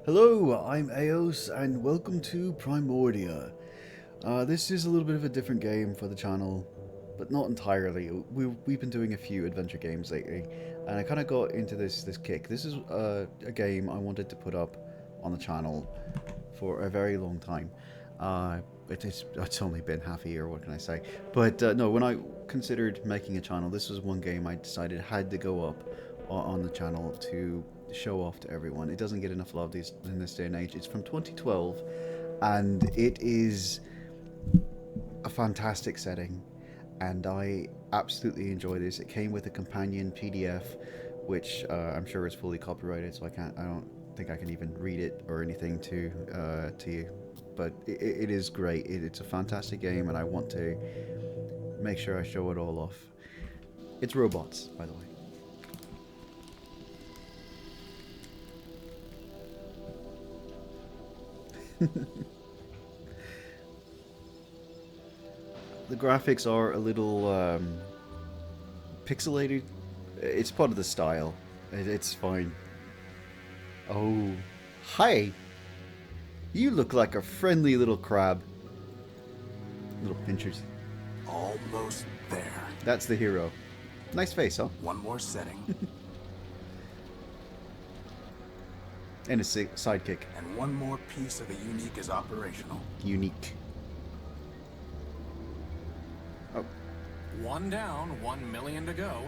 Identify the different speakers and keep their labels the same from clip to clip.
Speaker 1: Hello, I'm Eos, and welcome to Primordia. This is a little bit of a different game for the channel, but not entirely. We've been doing a few adventure games lately, and I kind of got into this kick. This is a game I wanted to put up on the channel for a very long time. It's only been half a year, what can I say? But no, when I considered making a channel, this was one game I decided had to go up on the channel to show off to everyone. It doesn't get enough love in this day and age. It's from 2012, and it is a fantastic setting, and I absolutely enjoy this. It came with a companion PDF, which I'm sure is fully copyrighted, so I don't think I can even read it or anything to you. But it is great. It's a fantastic game, and I want to make sure I show it all off. It's robots, by the way. The graphics are a little pixelated. It's part of the style. It's fine. Oh, hi! You look like a friendly little crab. Little pinchers.
Speaker 2: Almost there.
Speaker 1: That's the hero. Nice face, huh?
Speaker 2: One more setting.
Speaker 1: And a sidekick.
Speaker 2: And one more piece of the unique is operational.
Speaker 1: Unique. Oh.
Speaker 3: One down, 1 million to go.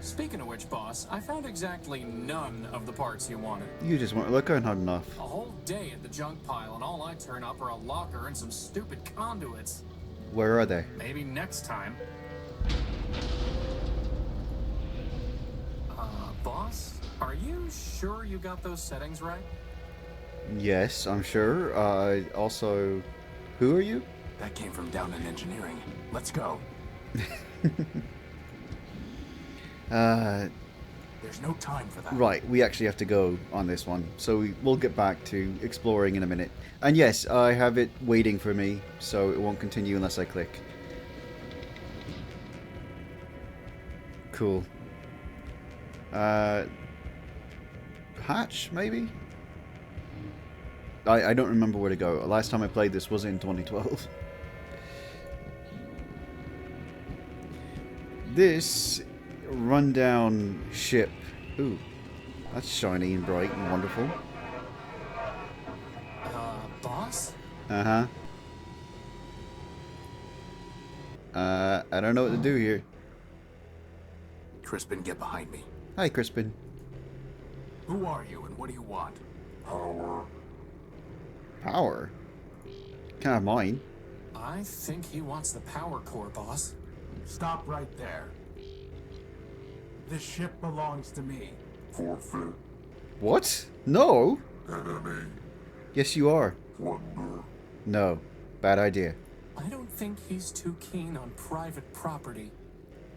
Speaker 3: Speaking of which, boss, I found exactly none of the parts you wanted.
Speaker 1: You just weren't looking hard enough.
Speaker 3: A whole day at the junk pile, and all I turn up are a locker and some stupid conduits.
Speaker 1: Where are they?
Speaker 3: Maybe next time. Boss, are you sure you got those settings right?
Speaker 1: Yes, I'm sure. Also, who are you?
Speaker 2: That came from down in engineering. Let's go. There's no time for that.
Speaker 1: Right, we actually have to go on this one. So we'll get back to exploring in a minute. And yes, I have it waiting for me, so it won't continue unless I click. Cool. Hatch, maybe? I don't remember where to go. Last time I played this was in 2012. This rundown ship. Ooh, that's shiny and bright and wonderful.
Speaker 3: Boss?
Speaker 1: Uh-huh. I don't know what to do here.
Speaker 2: Crispin, get behind me.
Speaker 1: Hi, Crispin.
Speaker 2: Who are you and what do you want? Power.
Speaker 1: Power? Can I have mine?
Speaker 3: I think he wants the power core, boss.
Speaker 2: Stop right there. This ship belongs to me. Forfeit.
Speaker 1: What? No?
Speaker 2: Enemy.
Speaker 1: Yes, you are.
Speaker 2: Plunder.
Speaker 1: No. Bad idea.
Speaker 3: I don't think he's too keen on private property.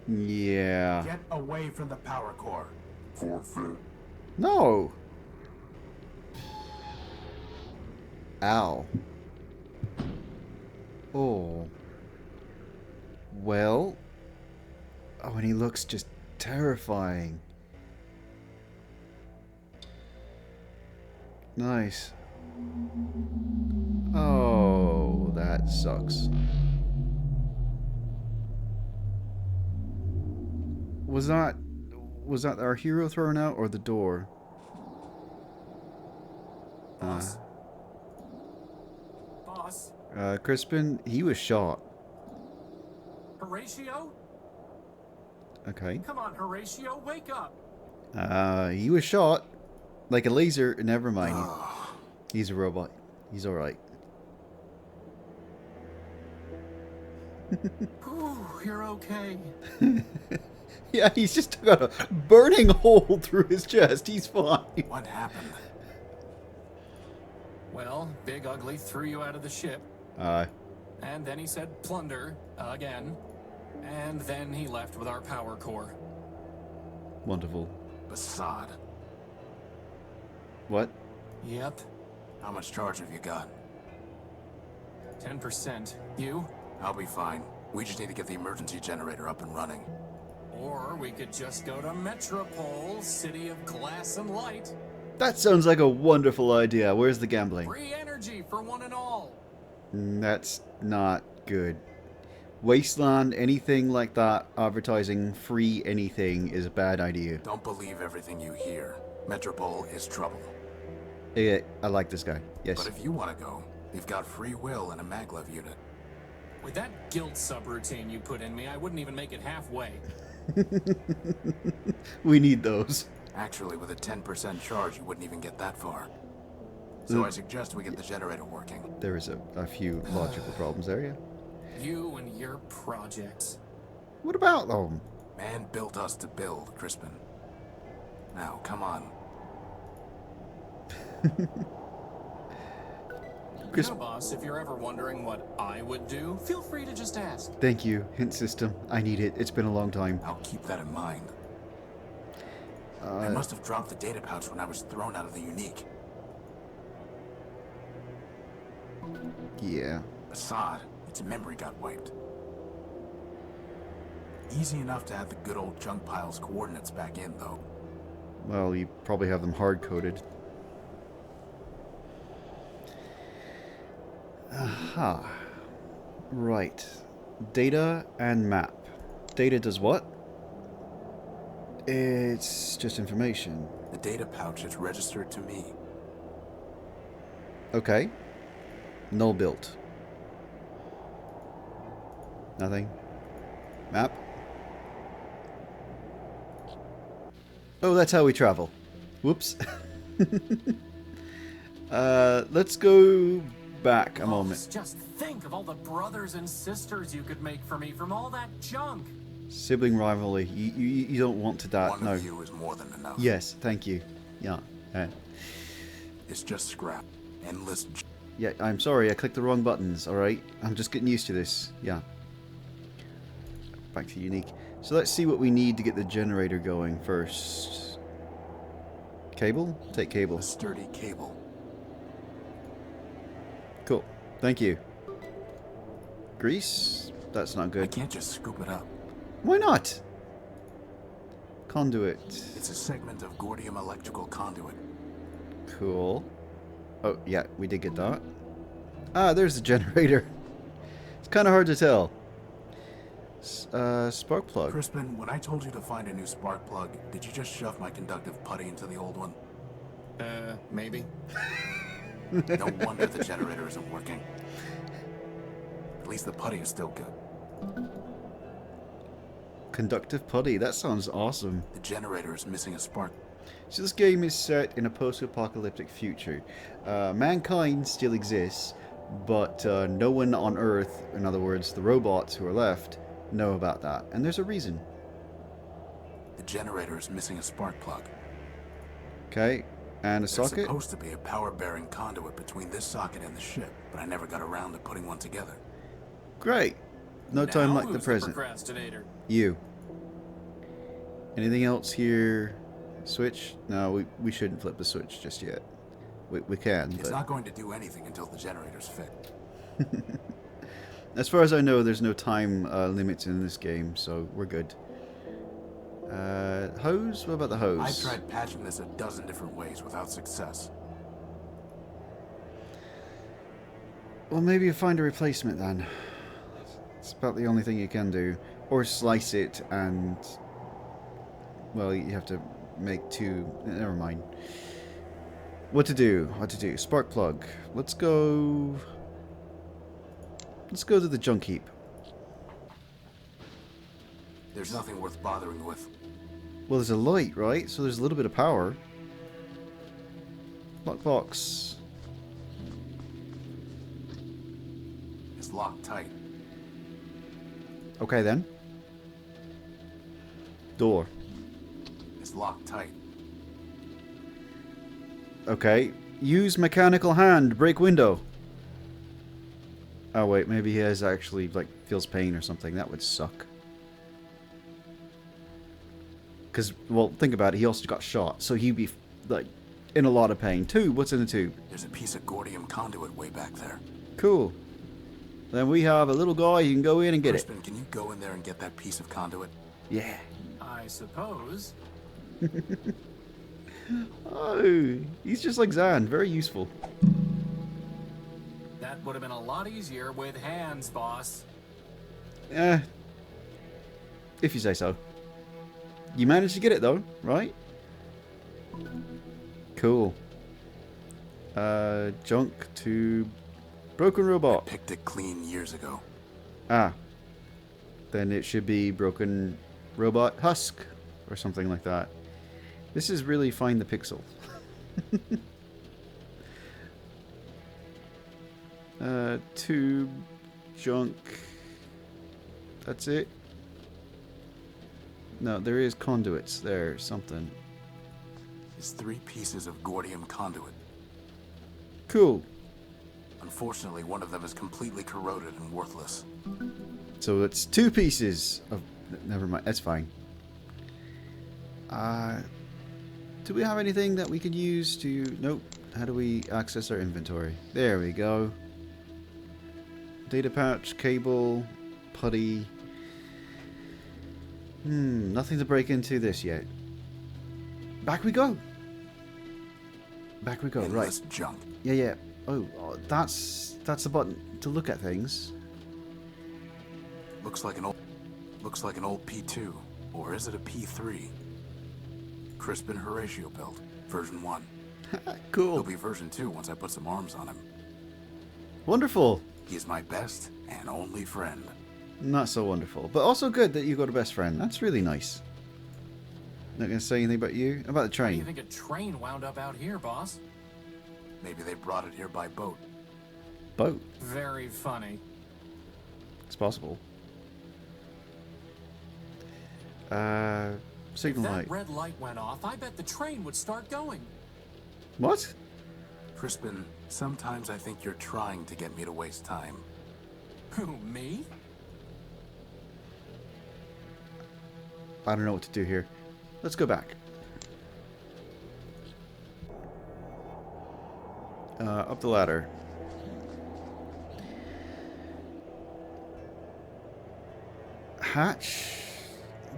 Speaker 1: Yeah.
Speaker 2: Get away from the power core. Forfeit.
Speaker 1: No. Ow. Oh. Well. Oh, and he looks just terrifying. Nice. Oh, that sucks. Was that our hero thrown out or the door?
Speaker 3: Boss? Boss?
Speaker 1: Crispin, he was shot.
Speaker 3: Horatio?
Speaker 1: Okay.
Speaker 3: Come on, Horatio, wake up!
Speaker 1: He was shot. Like a laser. Never mind. He's a robot. He's alright.
Speaker 3: Ooh, you're okay.
Speaker 1: Yeah, he's just got a burning hole through his chest. He's fine.
Speaker 2: What happened?
Speaker 3: Well, Big Ugly threw you out of the ship. And then he said plunder, again. And then he left with our power core.
Speaker 1: Wonderful.
Speaker 2: Basad.
Speaker 1: What?
Speaker 3: Yep.
Speaker 2: How much charge have you got?
Speaker 3: 10%. You?
Speaker 2: I'll be fine. We just need to get the emergency generator up and running.
Speaker 3: Or we could just go to Metropole, city of glass and light.
Speaker 1: That sounds like a wonderful idea. Where's the gambling?
Speaker 3: Free energy for one and all.
Speaker 1: That's not good. Wasteland, anything like that, advertising free anything is a bad idea.
Speaker 2: Don't believe everything you hear. Metropole is trouble.
Speaker 1: Yeah, I like this guy. Yes.
Speaker 2: But if you want to go, you've got free will and a maglev unit.
Speaker 3: With that guilt subroutine you put in me, I wouldn't even make it halfway.
Speaker 1: We need those.
Speaker 2: Actually, with a 10% charge, you wouldn't even get that far. So I suggest we get the generator working.
Speaker 1: There is a few logical problems there, yeah.
Speaker 3: You and your projects.
Speaker 1: What about them?
Speaker 2: Man built us to build, Crispin. Now, come on.
Speaker 3: You know, boss, if you're ever wondering what I would do, feel free to just ask.
Speaker 1: Thank you, hint system. I need it. It's been a long time.
Speaker 2: I'll keep that in mind. I must have dropped the data pouch when I was thrown out of the unique.
Speaker 1: Yeah.
Speaker 2: Assad, its memory got wiped. Easy enough to add the good old junk pile's coordinates back in, though.
Speaker 1: Well, you probably have them hard-coded. Aha. Right. Data and map. Data does what? It's just information.
Speaker 2: The data pouch is registered to me.
Speaker 1: Okay. Null built. Nothing. Map. Oh, that's how we travel. Whoops. Let's go back a moment.
Speaker 3: Just think of all the brothers and sisters you could make for me from all that junk.
Speaker 1: Sibling rivalry. You don't want to that.
Speaker 2: One
Speaker 1: No.
Speaker 2: of you is more than enough.
Speaker 1: Yes, thank you. Yeah.
Speaker 2: It's just scrap. Endless.
Speaker 1: Yeah, I'm sorry. I clicked the wrong buttons. All right. I'm just getting used to this. Yeah. Back to unique. So let's see what we need to get the generator going first. Cable? Take cable.
Speaker 2: A sturdy cable.
Speaker 1: Cool. Thank you. Grease? That's not
Speaker 2: I
Speaker 1: good.
Speaker 2: can't just scoop it up.
Speaker 1: Why not? Conduit.
Speaker 2: It's a segment of Gordium electrical conduit.
Speaker 1: Cool. Oh, yeah, we did get that. Ah, there's the generator. It's kind of hard to tell. Spark plug.
Speaker 2: Crispin, when I told you to find a new spark plug, did you just shove my conductive putty into the old one?
Speaker 3: Maybe.
Speaker 2: No wonder the generator isn't working. At least the putty is still good.
Speaker 1: Conductive putty. That sounds awesome.
Speaker 2: The generator is missing a spark.
Speaker 1: So this game is set in a post-apocalyptic future. Mankind still exists, but no one on Earth, in other words, the robots who are left, know about that. And there's a reason.
Speaker 2: The generator is missing a spark plug.
Speaker 1: Okay, and a
Speaker 2: There's
Speaker 1: socket?
Speaker 2: supposed to be a power-bearing conduit between this socket and the ship, but I never got around to putting one together.
Speaker 1: Great. No time like the
Speaker 3: who's
Speaker 1: present.
Speaker 3: procrastinator?
Speaker 1: You. Anything else here? Switch? No, we shouldn't flip the switch just yet. We can,
Speaker 2: It's
Speaker 1: but...
Speaker 2: not going to do anything until the generator's fit.
Speaker 1: As far as I know, there's no time limits in this game, so we're good. Hose? What about the hose?
Speaker 2: I've tried patching this a dozen different ways without success.
Speaker 1: Well, maybe you find a replacement then. It's about the only thing you can do. Or slice it and... Well, you have to make two... Never mind. What to do? What to do? Spark plug. Let's go... Let's go to the junk heap.
Speaker 2: There's nothing worth bothering with.
Speaker 1: Well, there's a light, right? So there's a little bit of power. Lockbox.
Speaker 2: It's locked tight.
Speaker 1: Okay, then. Door.
Speaker 2: It's locked tight.
Speaker 1: Okay. Use mechanical hand. Break window. Oh, wait. Maybe he has actually, like, feels pain or something. That would suck. Because, well, think about it. He also got shot. So he'd be, like, in a lot of pain. Tube. What's in the tube?
Speaker 2: There's a piece of Gordium conduit way back there.
Speaker 1: Cool. Then we have a little guy. You can go in and get
Speaker 2: Crispin, can you go in there and get that piece of conduit?
Speaker 1: it. Yeah.
Speaker 3: I suppose.
Speaker 1: Oh, he's just like Zan, very useful.
Speaker 3: That would have been a lot easier with hands, boss.
Speaker 1: Eh, if you say so. You managed to get it though, right? Cool. Junk to broken robot.
Speaker 2: I picked it clean years ago.
Speaker 1: Ah. Then it should be broken robot husk or something like that. This is really find the pixel. Tube, junk. That's it. No, there is conduits there, something.
Speaker 2: It's 3 pieces of Gordium conduit.
Speaker 1: Cool.
Speaker 2: Unfortunately, one of them is completely corroded and worthless.
Speaker 1: So it's 2 pieces of... Never mind, that's fine. Do we have anything that we could use to... Nope. How do we access our inventory? There we go. Data pouch, cable, putty. Nothing to break into this yet. Back we go. Back we go,
Speaker 2: Endless
Speaker 1: right.
Speaker 2: junk.
Speaker 1: Yeah. Oh, that's the button to look at things.
Speaker 2: Looks like an old P2, or is it a P3? Crispin and Horatio build, version 1.
Speaker 1: Cool.
Speaker 2: There'll be version 2 once I put some arms on him.
Speaker 1: Wonderful.
Speaker 2: He is my best and only friend.
Speaker 1: Not so wonderful, but also good that you got a best friend. That's really nice. Not gonna say anything about you? About the
Speaker 3: How do
Speaker 1: train?
Speaker 3: you think a train wound up out here, boss?
Speaker 2: Maybe they brought it here by boat.
Speaker 1: Boat.
Speaker 3: Very funny.
Speaker 1: It's possible. Signal
Speaker 3: If that
Speaker 1: light.
Speaker 3: red light went off, I bet the train would start going.
Speaker 1: What?
Speaker 2: Crispin, sometimes I think you're trying to get me to waste time.
Speaker 3: Who, me?
Speaker 1: I don't know what to do here. Let's go back. Up the ladder. Hatch.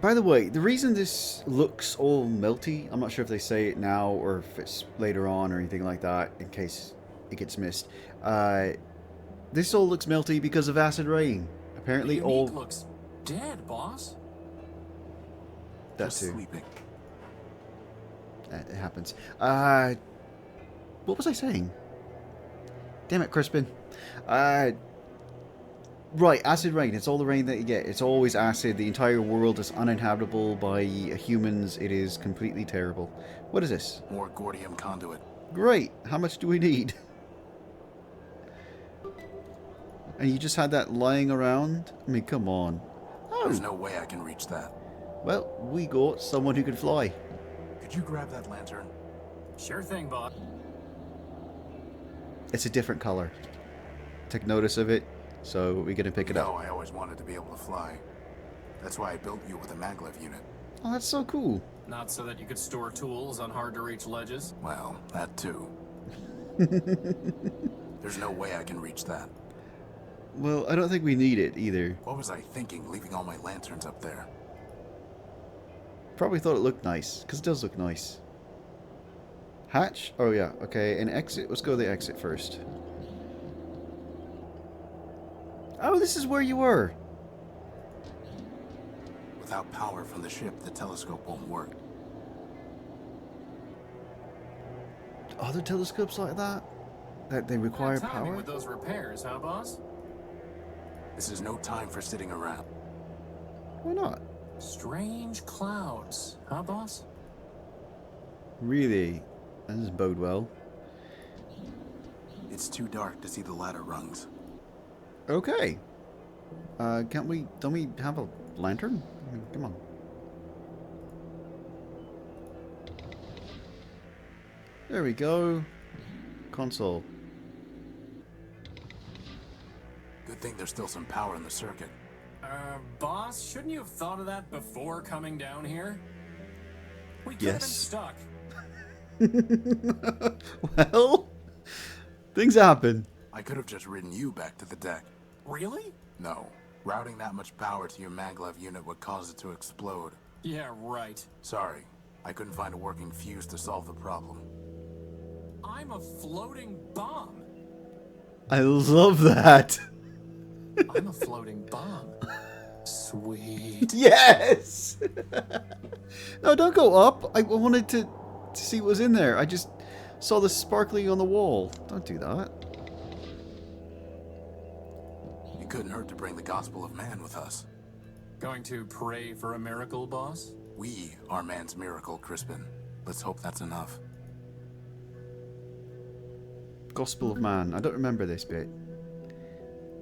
Speaker 1: By the way, the reason this looks all melty, I'm not sure if they say it now or if it's later on or anything like that, in case it gets missed. This all looks melty because of acid rain. Apparently
Speaker 3: The
Speaker 1: all...
Speaker 3: Unique looks dead, boss.
Speaker 1: That
Speaker 2: Just
Speaker 1: too.
Speaker 2: sleeping.
Speaker 1: It happens. What was I saying? Damn it, Crispin. Right, acid rain. It's all the rain that you get. It's always acid. The entire world is uninhabitable by humans. It is completely terrible. What is this?
Speaker 2: More Gordium conduit.
Speaker 1: Great. How much do we need? And you just had that lying around? I mean, come on.
Speaker 2: There's
Speaker 1: Oh,
Speaker 2: no way I can reach that.
Speaker 1: well, we got someone who can fly.
Speaker 2: Could you grab that lantern?
Speaker 3: Sure thing, boss.
Speaker 1: It's a different color. Take notice of it, so we're going to pick it
Speaker 2: No,
Speaker 1: up.
Speaker 2: I always wanted to be able to fly. That's why I built you with a maglev unit.
Speaker 1: Oh, that's so cool.
Speaker 3: Not so that you could store tools on hard-to-reach ledges.
Speaker 2: Well, that too. There's no way I can reach that.
Speaker 1: Well, I don't think we need it either.
Speaker 2: What was I thinking, leaving all my lanterns up there?
Speaker 1: Probably thought it looked nice, because it does look nice. Hatch? Oh yeah, okay, and exit. Let's go to the exit first. Oh, this is where you were.
Speaker 2: Without power from the ship, the telescope won't work.
Speaker 1: Other telescopes like that? That they require
Speaker 3: Bad timing
Speaker 1: power?
Speaker 3: with those repairs, huh, boss?
Speaker 2: This is no time for sitting around.
Speaker 1: Why not?
Speaker 3: Strange clouds, huh, boss?
Speaker 1: Really? That doesn't bode well.
Speaker 2: It's too dark to see the ladder rungs.
Speaker 1: Okay. Don't we have a lantern? I mean, come on. There we go. Console.
Speaker 2: Good thing there's still some power in the circuit.
Speaker 3: Boss, shouldn't you have thought of that before coming down here? We could
Speaker 1: Yes.
Speaker 3: have been stuck.
Speaker 1: Well, things happen.
Speaker 2: I could have just ridden you back to the deck.
Speaker 3: Really?
Speaker 2: No. Routing that much power to your maglev unit would cause it to explode.
Speaker 3: Yeah, right.
Speaker 2: Sorry. I couldn't find a working fuse to solve the problem.
Speaker 3: I'm a floating bomb.
Speaker 1: I love that.
Speaker 3: I'm a floating bomb. Sweet.
Speaker 1: Yes! No, don't go up. I wanted to see what was in there. I just saw the sparkling on the wall. Don't do that.
Speaker 2: It couldn't hurt to bring the gospel of man with us.
Speaker 3: Going to pray for a miracle, boss?
Speaker 2: We are man's miracle, Crispin. Let's hope that's enough.
Speaker 1: Gospel of Man. I don't remember this bit.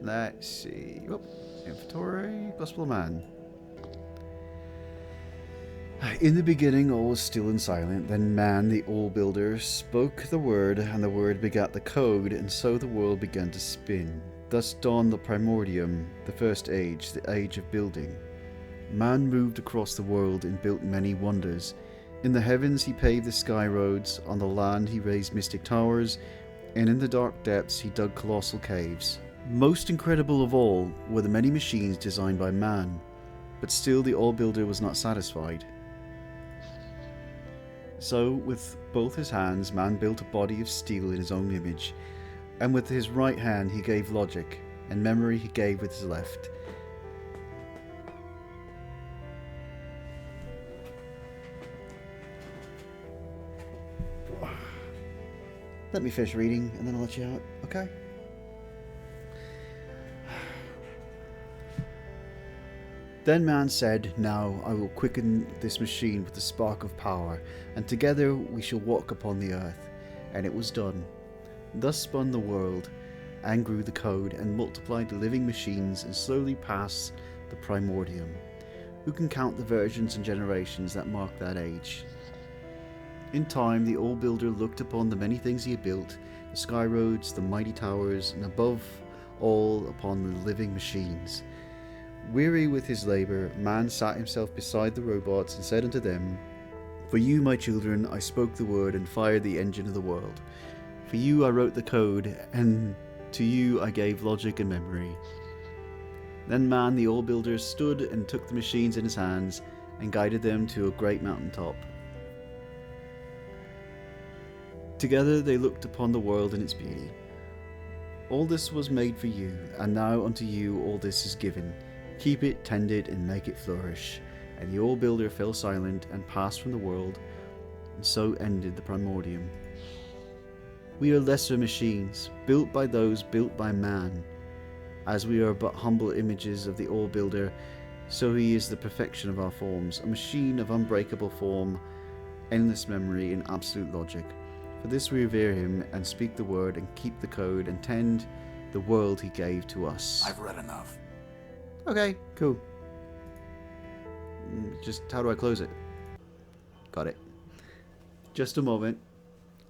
Speaker 1: Let's see. Oh, inventory. Gospel of Man. In the beginning all was still and silent. Then man, the all-builder, spoke the word, and the word begat the code, and so the world began to spin. Thus dawned the Primordium, the first age, the age of building. Man moved across the world and built many wonders. In the heavens he paved the sky roads, on the land he raised mystic towers, and in the dark depths he dug colossal caves. Most incredible of all were the many machines designed by man, but still the all-builder was not satisfied. So, with both his hands, man built a body of steel in his own image, and with his right hand he gave logic, and memory he gave with his left. Let me finish reading, and then I'll let you out, okay? Then man said, Now I will quicken this machine with the spark of power, and together we shall walk upon the earth. And it was done. Thus spun the world, and grew the code, and multiplied the living machines, and slowly passed the Primordium. Who can count the versions and generations that mark that age? In time, the all-builder looked upon the many things he had built, the sky roads, the mighty towers, and above all upon the living machines. Weary with his labour, man sat himself beside the robots and said unto them, For you, my children, I spoke the word and fired the engine of the world. For you I wrote the code, and to you I gave logic and memory. Then man, the all-builder, stood and took the machines in his hands and guided them to a great mountain top. Together they looked upon the world and its beauty. All this was made for you, and now unto you all this is given. Keep it, tend it, and make it flourish. And the all-builder fell silent and passed from the world, and so ended the Primordium. We are lesser machines, built by those built by man. As we are but humble images of the all-builder, so he is the perfection of our forms, a machine of unbreakable form, endless memory, and absolute logic. For this we revere him, and speak the word, and keep the code, and tend the world he gave to us.
Speaker 2: I've read enough.
Speaker 1: Okay, cool. Just how do I close it? Got it. Just a moment.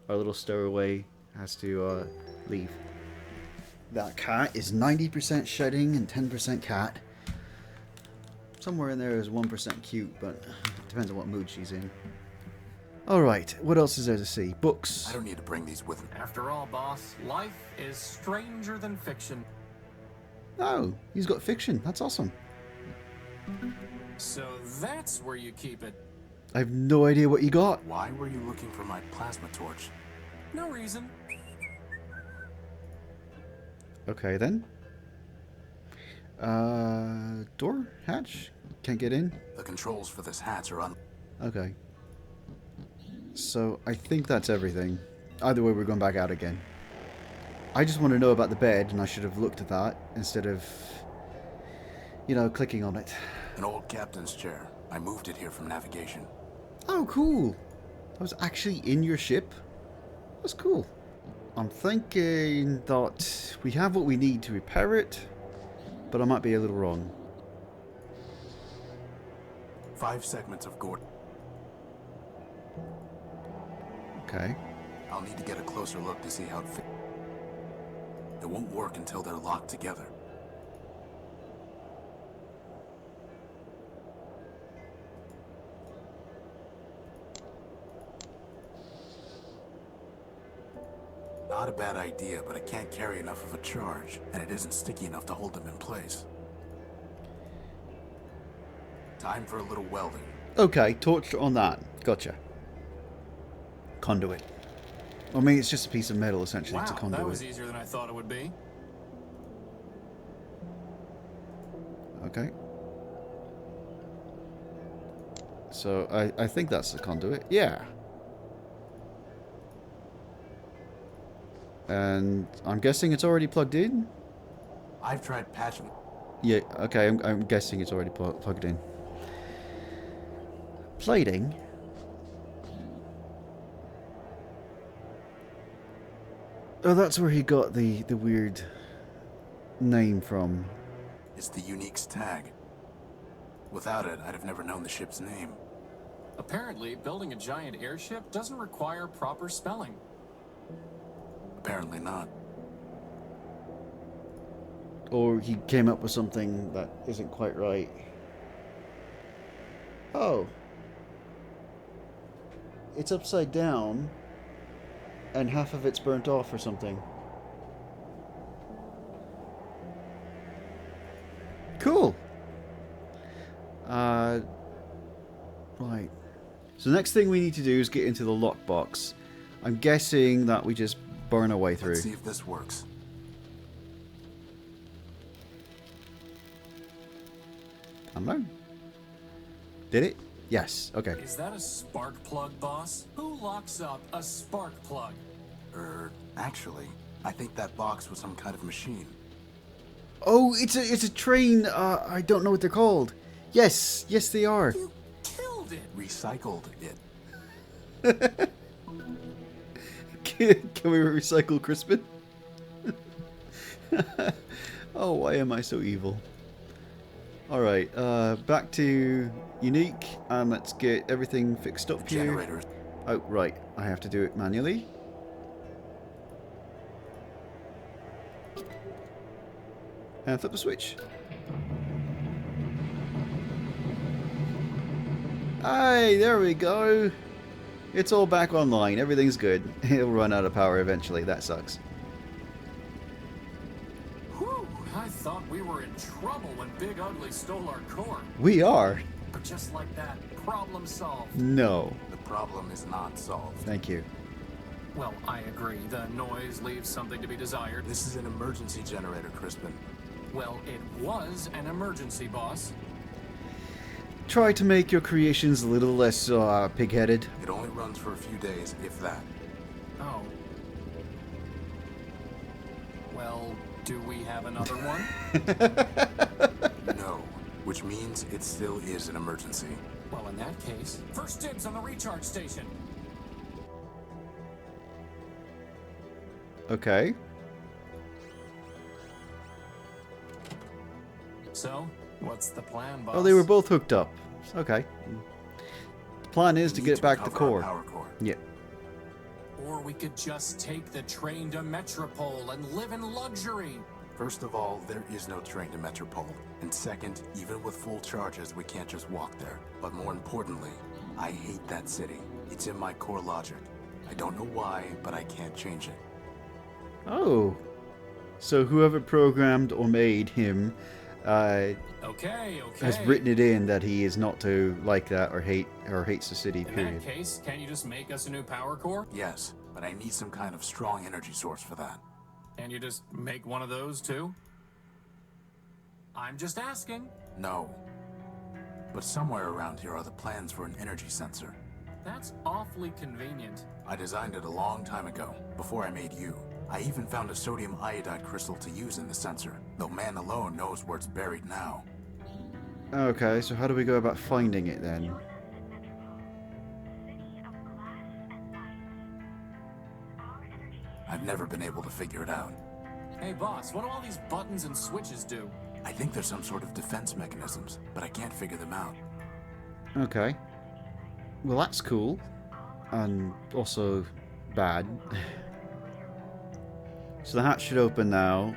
Speaker 1: Our little stowaway has to leave. That cat is 90% shedding and 10% cat. Somewhere in there is 1% cute, but it depends on what mood she's in. Alright, what else is there to see? Books.
Speaker 2: I don't need to bring these with me.
Speaker 3: After all, boss, life is stranger than fiction.
Speaker 1: Oh, he's got fiction. That's awesome.
Speaker 3: So that's where you keep it.
Speaker 1: I have no idea what you got.
Speaker 2: Why were you looking for my plasma torch?
Speaker 3: No reason.
Speaker 1: Okay then. Door? Hatch? Can't get in?
Speaker 2: The controls for this hatch are
Speaker 1: Okay. So, I think that's everything. Either way, we're going back out again. I just want to know about the bed, and I should have looked at that instead of, you know, clicking on it.
Speaker 2: An old captain's chair. I moved it here from navigation.
Speaker 1: Oh, cool. I was actually in your ship. That's cool. I'm thinking that we have what we need to repair it, but I might be a little wrong.
Speaker 2: 5 segments of Gordon.
Speaker 1: Okay.
Speaker 2: I'll need to get a closer look to see how it fits. It won't work until they're locked together. Not a bad idea, but I can't carry enough of a charge, and it isn't sticky enough to hold them in place. Time for a little welding.
Speaker 1: Okay, torch on that. Gotcha. Conduit. I mean, it's just a piece of metal, essentially. It's a
Speaker 3: Wow,
Speaker 1: conduit.
Speaker 3: that was easier than I thought it would be.
Speaker 1: Okay. So, I think that's the conduit. Yeah. And I'm guessing it's already plugged in?
Speaker 2: I've tried patching.
Speaker 1: Yeah, okay, I'm guessing it's already plugged in. Plating? Oh, that's where he got the weird name from.
Speaker 2: It's the Unique's tag. Without it, I'd have never known the ship's name.
Speaker 3: Apparently, building a giant airship doesn't require proper spelling.
Speaker 2: Apparently not.
Speaker 1: Or he came up with something that isn't quite right. Oh. It's upside down, and half of it's burnt off or something. Cool. Right. So the next thing we need to do is get into the lockbox. I'm guessing that we just burn our way through.
Speaker 2: Let's see if this works.
Speaker 1: I don't know. Did it? Yes. Okay.
Speaker 3: Is that a spark plug, boss? Who locks up a spark plug?
Speaker 2: Actually, I think that box was some kind of machine.
Speaker 1: Oh, it's a train. I don't know what they're called. Yes, they are.
Speaker 3: You killed it!
Speaker 2: Recycled it.
Speaker 1: Can we recycle Crispin? Oh, why am I so evil? Alright, back to Unique, and let's get everything fixed up here.
Speaker 2: Generators.
Speaker 1: Oh, right, I have to do it manually. And flip the switch. Hey, there we go. It's all back online. Everything's good. It'll run out of power eventually. That sucks.
Speaker 3: Whew, I thought we were in trouble when Big Ugly stole our core.
Speaker 1: We are.
Speaker 3: But just like that, problem solved.
Speaker 1: No.
Speaker 2: The problem is not solved.
Speaker 1: Thank you.
Speaker 3: Well, I agree. The noise leaves something to be desired.
Speaker 2: This is an emergency generator, Crispin.
Speaker 3: Well, it was an emergency, boss.
Speaker 1: Try to make your creations a little less pig-headed.
Speaker 2: It only runs for a few days, if that.
Speaker 3: Oh. Well, do we have another one?
Speaker 2: No. Which means it still is an emergency.
Speaker 3: Well, in that case, first dibs on the recharge station.
Speaker 1: Okay.
Speaker 3: So, what's the plan, boss?
Speaker 1: Oh, they were both hooked up. Okay. The plan is to get back the core.
Speaker 2: Power core.
Speaker 1: Yeah.
Speaker 3: Or we could just take the train to Metropole and live in luxury.
Speaker 2: First of all, there is no train to Metropole. And second, even with full charges, we can't just walk there. But more importantly, I hate that city. It's in my core logic. I don't know why, but I can't change it.
Speaker 1: Oh. So whoever programmed or made him
Speaker 3: Okay.
Speaker 1: has written it in that he is not to like that or hates the city,
Speaker 3: In
Speaker 1: period.
Speaker 3: that case, can't you just make us a new power core?
Speaker 2: Yes, but I need some kind of strong energy source for that.
Speaker 3: Can you just make one of those too? I'm just asking.
Speaker 2: No. But somewhere around here are the plans for an energy sensor.
Speaker 3: That's awfully convenient.
Speaker 2: I designed it a long time ago, before I made you. I even found a sodium iodide crystal to use in the sensor, though man alone knows where it's buried now.
Speaker 1: Okay, so how do we go about finding it then?
Speaker 2: I've never been able to figure it out.
Speaker 3: Hey boss, what do all these buttons and switches do?
Speaker 2: I think there's some sort of defense mechanisms, but I can't figure them out.
Speaker 1: Okay. Well, that's cool. And also bad. So the hatch should open now.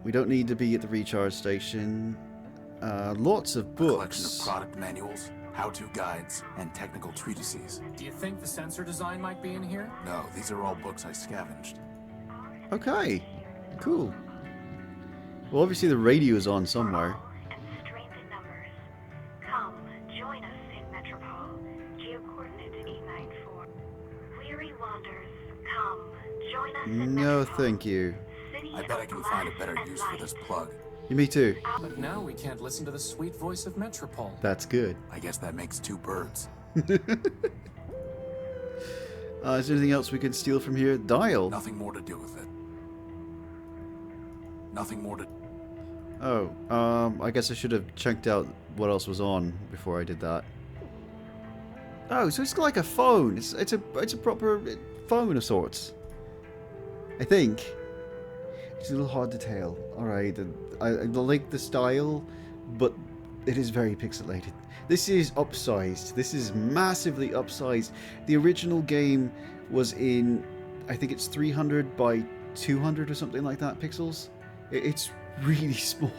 Speaker 1: We don't need to be at the recharge station. Lots of
Speaker 2: A
Speaker 1: books.
Speaker 2: collection of product manuals, how-to guides, and technical treatises.
Speaker 3: Do you think the sensor design might be in here?
Speaker 2: No, these are all books I scavenged.
Speaker 1: Okay. Cool. Well, obviously the radio is on somewhere.
Speaker 4: And strength in numbers. Come, join us Wonders, come, join us
Speaker 1: No, thank you.
Speaker 2: I bet I can find a better use for this plug.
Speaker 1: Me too.
Speaker 3: But now we can't listen to the sweet voice of Metropole.
Speaker 1: That's good.
Speaker 2: I guess that makes 2 birds.
Speaker 1: Is there anything else we can steal from here? Dial.
Speaker 2: Nothing more to do with it. Nothing more to...
Speaker 1: Oh, I guess I should have checked out what else was on before I did that. Oh, so it's like a phone. It's a proper phone of sorts. I think. It's a little hard to tell. Alright, I like the style, but it is very pixelated. This is upsized. This is massively upsized. The original game was in, I think it's 300 by 200 or something like that pixels. It's really small.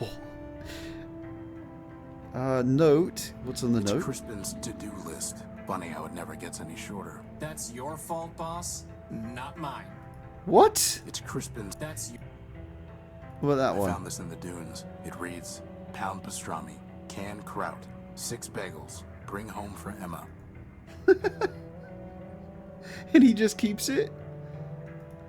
Speaker 1: Note. What's on the note?
Speaker 2: Crispin's to-do list. Funny how it never gets any shorter.
Speaker 3: That's your fault, boss, not mine.
Speaker 1: What?
Speaker 2: It's Crispin's...
Speaker 3: That's you.
Speaker 1: What about that
Speaker 2: I
Speaker 1: one?
Speaker 2: found this in the dunes. It reads, pound pastrami, canned kraut, 6 bagels, bring home for Emma.
Speaker 1: And he just keeps it?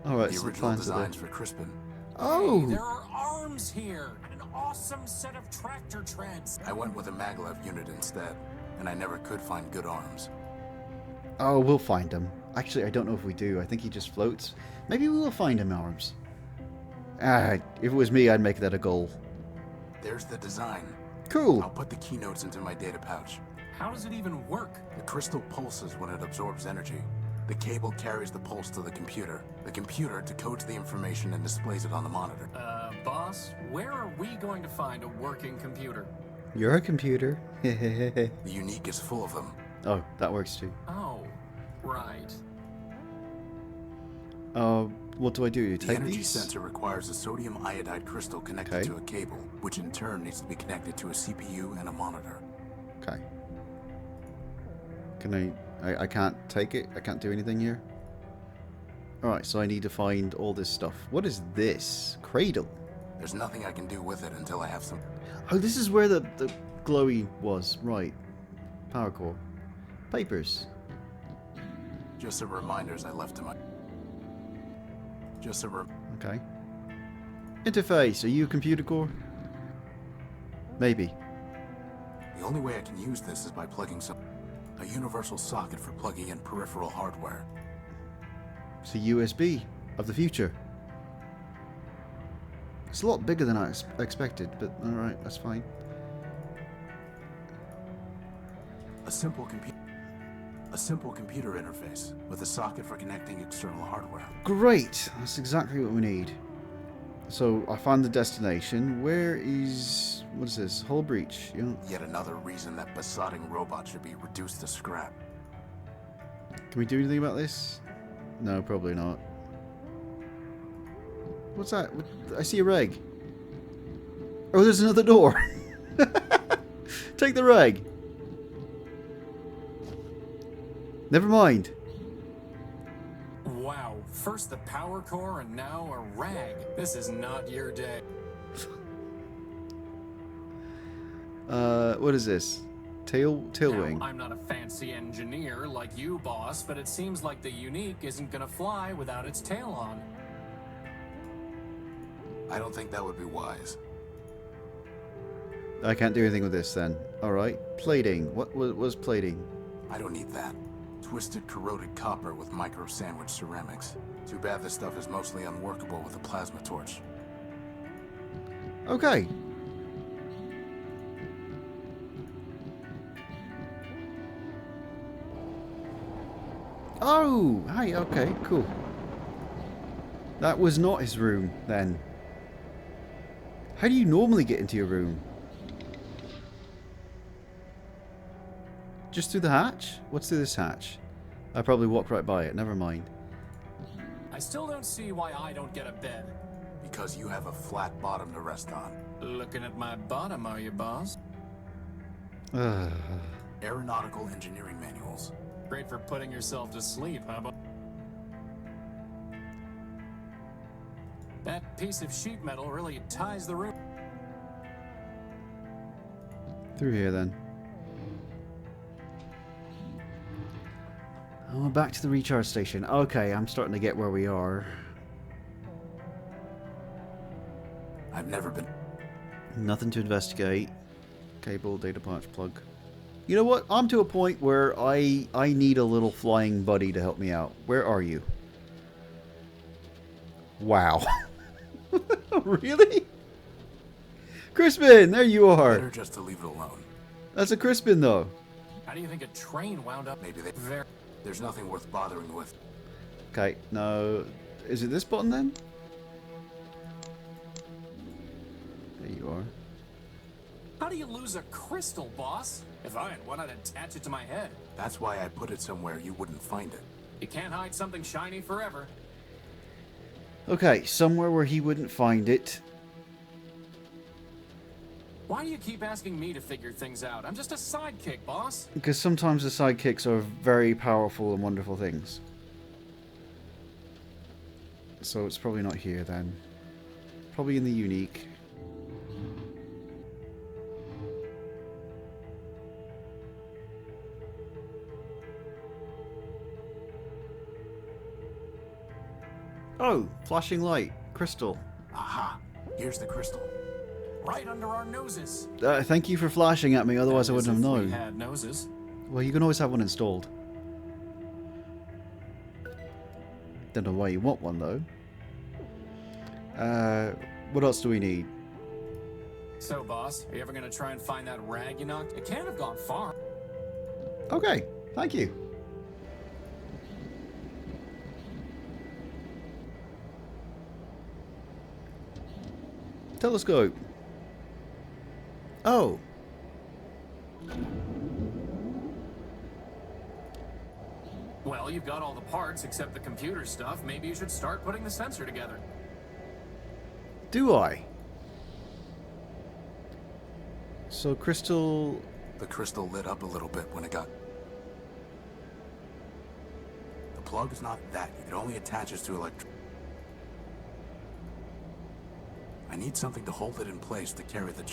Speaker 1: Alright,
Speaker 2: The
Speaker 1: so
Speaker 2: original
Speaker 1: plans are there.
Speaker 2: designs for Crispin.
Speaker 1: Oh!
Speaker 3: Hey, there are arms here and an awesome set of tractor treads.
Speaker 2: I went with a maglev unit instead, and I never could find good arms.
Speaker 1: Oh, we'll find him. Actually, I don't know if we do. I think he just floats. Maybe we will find him arms. If it was me, I'd make that a goal.
Speaker 2: There's the design.
Speaker 1: Cool.
Speaker 2: I'll put the keynotes into my data pouch.
Speaker 3: How does it even work?
Speaker 2: The crystal pulses when it absorbs energy. The cable carries the pulse to the computer. The computer decodes the information and displays it on the monitor.
Speaker 3: Boss, where are we going to find a working computer?
Speaker 1: You're a computer.
Speaker 2: The Unique is full of them.
Speaker 1: Oh, that works too.
Speaker 3: Oh, right.
Speaker 1: What do I do? You
Speaker 2: The
Speaker 1: take
Speaker 2: energy
Speaker 1: these?
Speaker 2: sensor requires a sodium iodide crystal connected
Speaker 1: Okay.
Speaker 2: to a cable, which in turn needs to be connected to a CPU and a monitor.
Speaker 1: Okay. Can I can't take it? I can't do anything here? Alright, so I need to find all this stuff. What is this? Cradle.
Speaker 2: There's nothing I can do with it until I have some...
Speaker 1: Oh, this is where the glowy was. Right. Power core. Papers.
Speaker 2: Just some reminders I left to my...
Speaker 1: Okay. Interface. Are you a computer core? Maybe.
Speaker 2: The only way I can use this is by plugging a universal socket for plugging in peripheral hardware.
Speaker 1: It's a USB of the future. It's a lot bigger than I expected, but alright, that's fine.
Speaker 2: A simple computer interface with a socket for connecting external hardware.
Speaker 1: Great! That's exactly what we need. So, I found the destination. Where is... what is this? Hull breach. Yeah.
Speaker 2: Yet another reason that besotting robots should be reduced to scrap.
Speaker 1: Can we do anything about this? No, probably not. What's that? I see a reg. Oh, there's another door. Take the reg. Never mind.
Speaker 3: Wow, first the power core and now a rag. This is not your day.
Speaker 1: What is this? Tail wing.
Speaker 3: Now, I'm not a fancy engineer like you, boss, but it seems like the Unique isn't gonna fly without its tail on.
Speaker 2: I don't think that would be wise.
Speaker 1: I can't do anything with this then. Alright. Plating. What was plating?
Speaker 2: I don't need that. Twisted, corroded copper with micro-sandwich ceramics. Too bad this stuff is mostly unworkable with a plasma torch.
Speaker 1: Okay. Oh! Hi, okay, cool. That was not his room, then. How do you normally get into your room? Just through the hatch? What's through this hatch? I probably walked right by it, never mind.
Speaker 3: I still don't see why I don't get a bed.
Speaker 2: Because you have a flat bottom to rest on.
Speaker 3: Looking at my bottom, are you, boss?
Speaker 2: Aeronautical engineering manuals.
Speaker 3: Great for putting yourself to sleep, huh, boss? That piece of sheet metal really ties the room.
Speaker 1: Through here, then. Oh, back to the recharge station. Okay, I'm starting to get where we are.
Speaker 2: I've never been...
Speaker 1: Nothing to investigate. Cable, data pouch, plug. You know what? I'm to a point where I need a little flying buddy to help me out. Where are you? Wow. Really? Crispin, there you are.
Speaker 2: Better just to leave it alone.
Speaker 1: That's a Crispin, though.
Speaker 3: How do you think a train wound up?
Speaker 2: Maybe there's nothing worth bothering with.
Speaker 1: Okay, no. Is it this button then? There you are.
Speaker 3: How do you lose a crystal, boss? If I had one, I'd attach it to my head.
Speaker 2: That's why I put it somewhere you wouldn't find it.
Speaker 3: You can't hide something shiny forever.
Speaker 1: Okay, somewhere where he wouldn't find it.
Speaker 3: Why do you keep asking me to figure things out? I'm just a sidekick, boss.
Speaker 1: Because sometimes the sidekicks are very powerful and wonderful things. So it's probably not here then. Probably in the unique. Oh, flashing light. Crystal.
Speaker 2: Aha! Here's the crystal.
Speaker 3: Right under our noses.
Speaker 1: Thank you for flashing at me, otherwise I
Speaker 3: That is
Speaker 1: wouldn't have
Speaker 3: if we
Speaker 1: known.
Speaker 3: had noses.
Speaker 1: Well, you can always have one installed. Don't know why you want one, though. What else do we need?
Speaker 3: So, boss, are you ever gonna try and find that rag you knocked? It can't have gone far.
Speaker 1: Okay, thank you. Telescope. Oh.
Speaker 3: Well, you've got all the parts except the computer stuff. Maybe you should start putting the sensor together.
Speaker 1: Do I? So crystal...
Speaker 2: The crystal lit up a little bit when it got... The plug is not that. It only attaches to electric... I need something to hold it in place to carry the...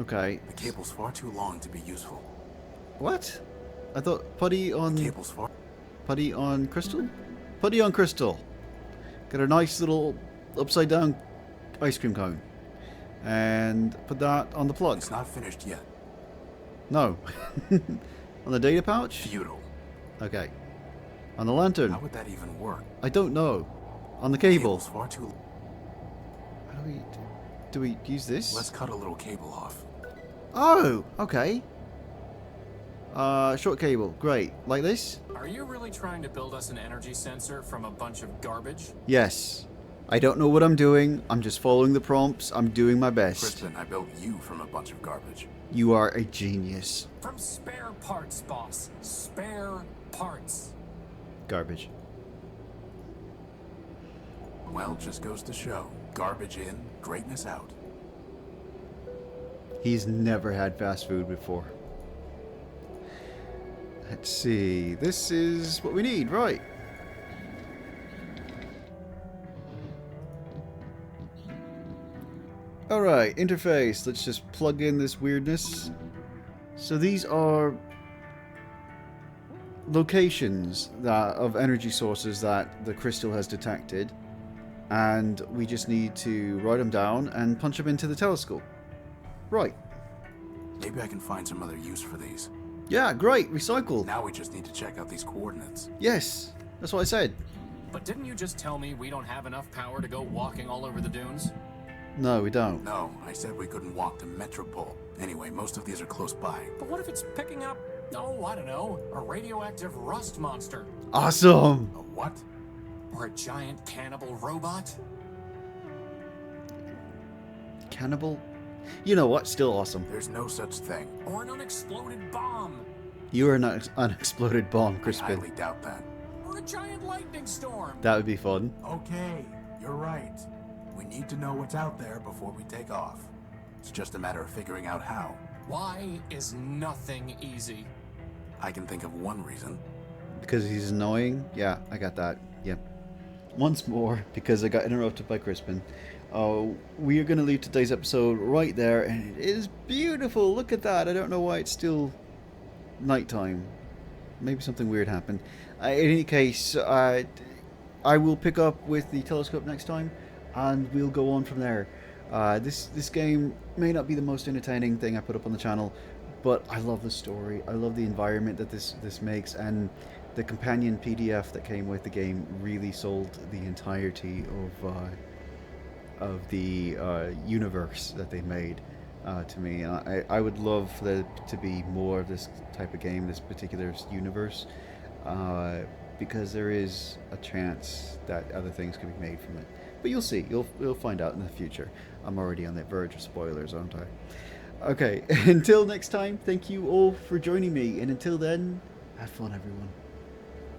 Speaker 1: Okay.
Speaker 2: The cable's far too long to be useful.
Speaker 1: What? I thought putty on...
Speaker 2: The cable's far...
Speaker 1: Putty on crystal? Putty on crystal. Get a nice little upside down ice cream cone. And put that on the plug.
Speaker 2: It's not finished yet.
Speaker 1: No. On the data pouch?
Speaker 2: Futile.
Speaker 1: Okay. On the lantern?
Speaker 2: How would that even work?
Speaker 1: I don't know. On the
Speaker 2: The
Speaker 1: cable?
Speaker 2: cable's far too...
Speaker 1: How do we use this?
Speaker 2: Let's cut a little cable off.
Speaker 1: Oh, okay. Short cable. Great. Like this?
Speaker 3: Are you really trying to build us an energy sensor from a bunch of garbage?
Speaker 1: Yes. I don't know what I'm doing. I'm just following the prompts. I'm doing my best.
Speaker 2: Crispin, I built you from a bunch of garbage.
Speaker 1: You are a genius.
Speaker 3: From spare parts, boss. Spare parts.
Speaker 1: Garbage.
Speaker 2: Well, just goes to show. Garbage in, greatness out.
Speaker 1: He's never had fast food before. Let's see. This is what we need, right? Alright, interface. Let's just plug in this weirdness. So these are locations that of energy sources that the crystal has detected. And we just need to write them down and punch them into the telescope. Right.
Speaker 2: Maybe I can find some other use for these.
Speaker 1: Yeah, great. Recycle.
Speaker 2: Now we just need to check out these coordinates.
Speaker 1: Yes, that's what I said.
Speaker 3: But didn't you just tell me we don't have enough power to go walking all over the dunes?
Speaker 1: No, we don't.
Speaker 2: No, I said we couldn't walk to Metropole. Anyway, most of these are close by.
Speaker 3: But what if it's picking up, oh, I don't know, a radioactive rust monster?
Speaker 1: Awesome.
Speaker 2: A what?
Speaker 3: Or a giant cannibal robot?
Speaker 1: Cannibal? You know what? Still awesome.
Speaker 2: There's no such thing.
Speaker 3: Or an unexploded bomb?
Speaker 1: You are an unexploded bomb,
Speaker 2: I
Speaker 1: Crispin.
Speaker 2: highly doubt that.
Speaker 3: Or a giant lightning storm?
Speaker 1: That would be fun.
Speaker 2: Okay, you're right. We need to know what's out there before we take off. It's just a matter of figuring out how.
Speaker 3: Why is nothing easy?
Speaker 2: I can think of one reason.
Speaker 1: Because he's annoying? Yeah, I got that. Yeah. Once more, because I got interrupted by Crispin. We are going to leave today's episode right there, and it is beautiful. Look at that. I don't know why it's still nighttime. maybe something weird happened. In any case, I will pick up with the telescope next time, and we'll go on from there. This game may not be the most entertaining thing I put up on the channel, but I love the story. I love the environment that this makes, and the companion PDF that came with the game really sold the entirety of the universe that they made to me. I would love for there to be more of this type of game, this particular universe, because there is a chance that other things could be made from it. But you'll see. You'll find out in the future. I'm already on the verge of spoilers, aren't I? Okay, until next time, thank you all for joining me, and until then, have fun, everyone.